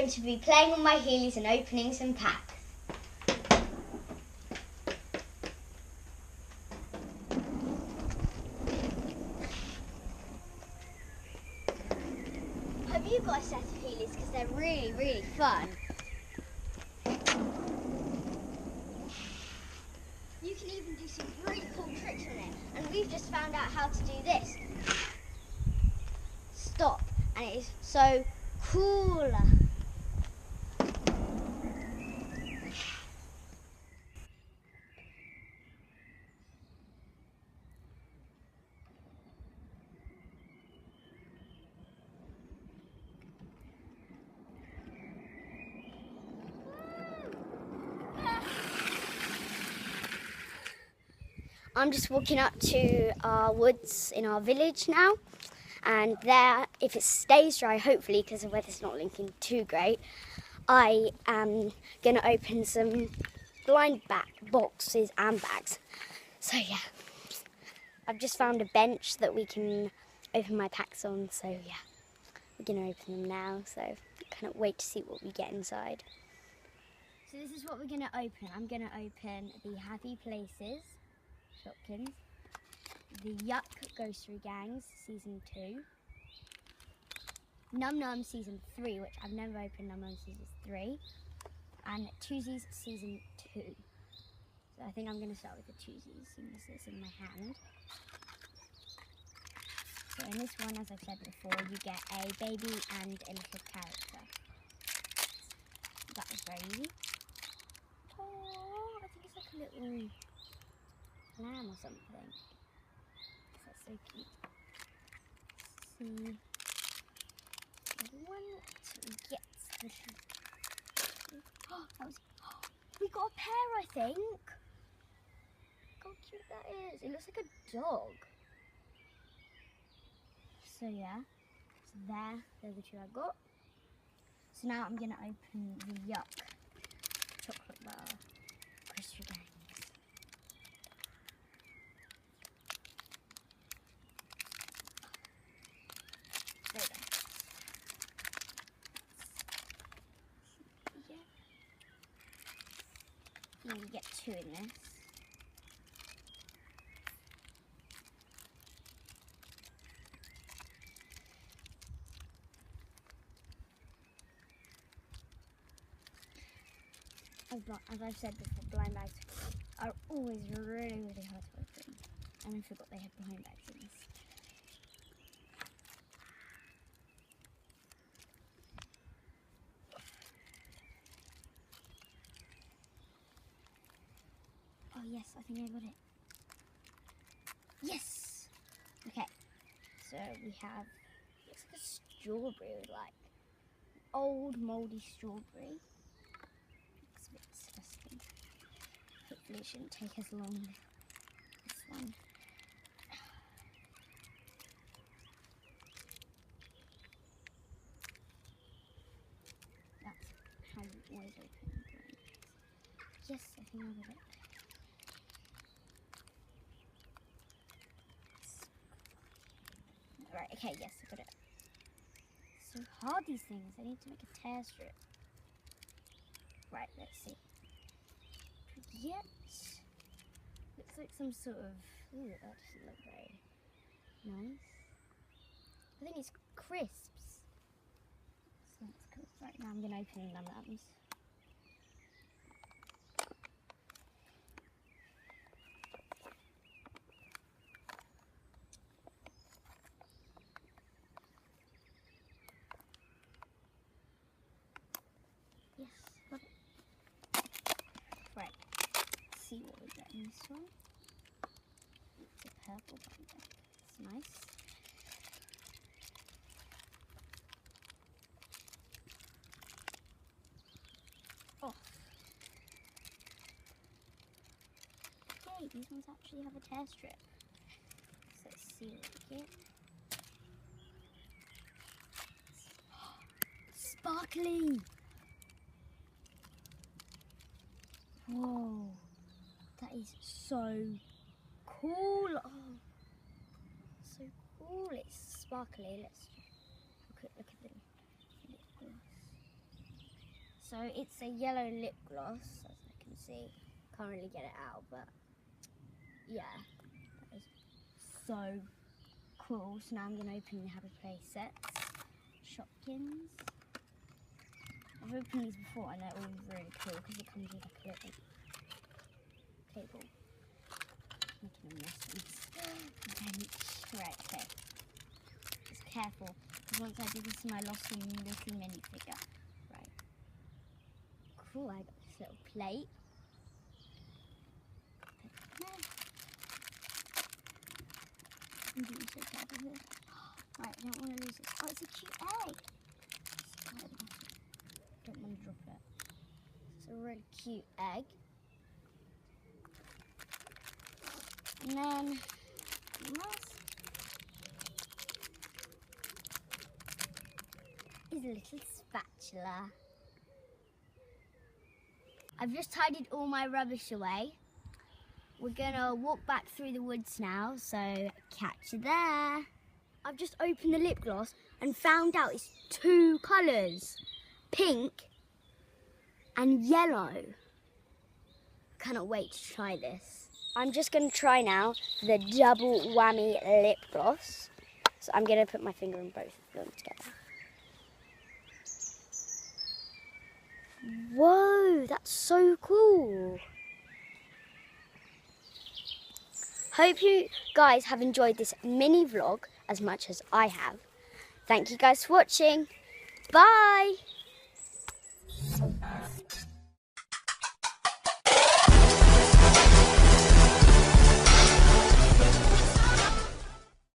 going to be playing on my Heelys and opening some packs. Hope you've got a set of Heelys because they're really, really fun. You can even do some really cool tricks on it, and we've just found out how to do this. Stop, and it is so cool. I'm just walking up to our woods in our village now, and there, if it stays dry, hopefully, because the weather's not looking too great, I am going to open some blind bag boxes and bags. So yeah, I've just found a bench that we can open my packs on, so yeah, we're going to open them now, so I can't wait to see what we get inside. So this is what we're going to open. I'm going to open the Happy Places Shopkins, the Yuck Grocery Gangs Season 2, Num Num Season 3, which I've never opened Num Num Season 3, and Twosies Season 2. So I think I'm going to start with the Twosies, seeing as it's in my hand. So in this one, as I've said before, you get a baby and a little character. That was very easy. Oh, I think it's like a little lamb or something. That's so cute. Let's see. What gets the oh, that was, we got a pair, I think. Look how cute that is. It looks like a dog. So yeah, so they're the two I got. So now I'm gonna open the Yuck chocolate bar grocery gangs. There we go. And you get two in this. As I've said before, blind bags are always really, really hard to open. And I forgot they had blind bags in this. Oh yes, I think I got it. Yes! Okay, so we have, looks like a strawberry, like old mouldy strawberry. Looks a bit disgusting. Hopefully it shouldn't take as long as this one. That's how we always open them. Yes, I think I got it. Right, okay, yes, I got it. So hard, these things. I need to make a tear strip. Right, let's see. Yet, looks like some sort of, ooh, that doesn't look very nice. I think it's crisps. So that's cool. Right, now I'm going to open Num Nums. Yes, got it. Right, let's see what we get in this one. It's a purple bag. It's nice. Oh. Okay, these ones actually have a tear strip. So let's see what we get. Sparkly! Whoa, that is so cool. Oh, so cool. It's sparkly. Let's have a quick look at the lip gloss. So it's a yellow lip gloss, as I can see. Can't really get it out, but yeah, that is so cool. So now I'm going to open the Happy Play sets, Shopkins. I've opened these before and they're all really cool because it comes with like a little table. Making a mess of this bench. Right, okay. Just careful, because once I do this to my lost little minifigure. Right. Cool, I got this little plate. Right, I don't want to lose it. Oh, it's a cute egg. Don't want to drop it. It's a really cute egg. And then last is a little spatula. I've just tidied all my rubbish away. We're gonna walk back through the woods now, so catch you there. I've just opened the lip gloss and found out it's 2 colours, pink and yellow. Cannot wait to try this. I'm just gonna try now the double whammy lip gloss. So I'm gonna put my finger in both of them together. Whoa, that's so cool. Hope you guys have enjoyed this mini vlog as much as I have. Thank you guys for watching. Bye.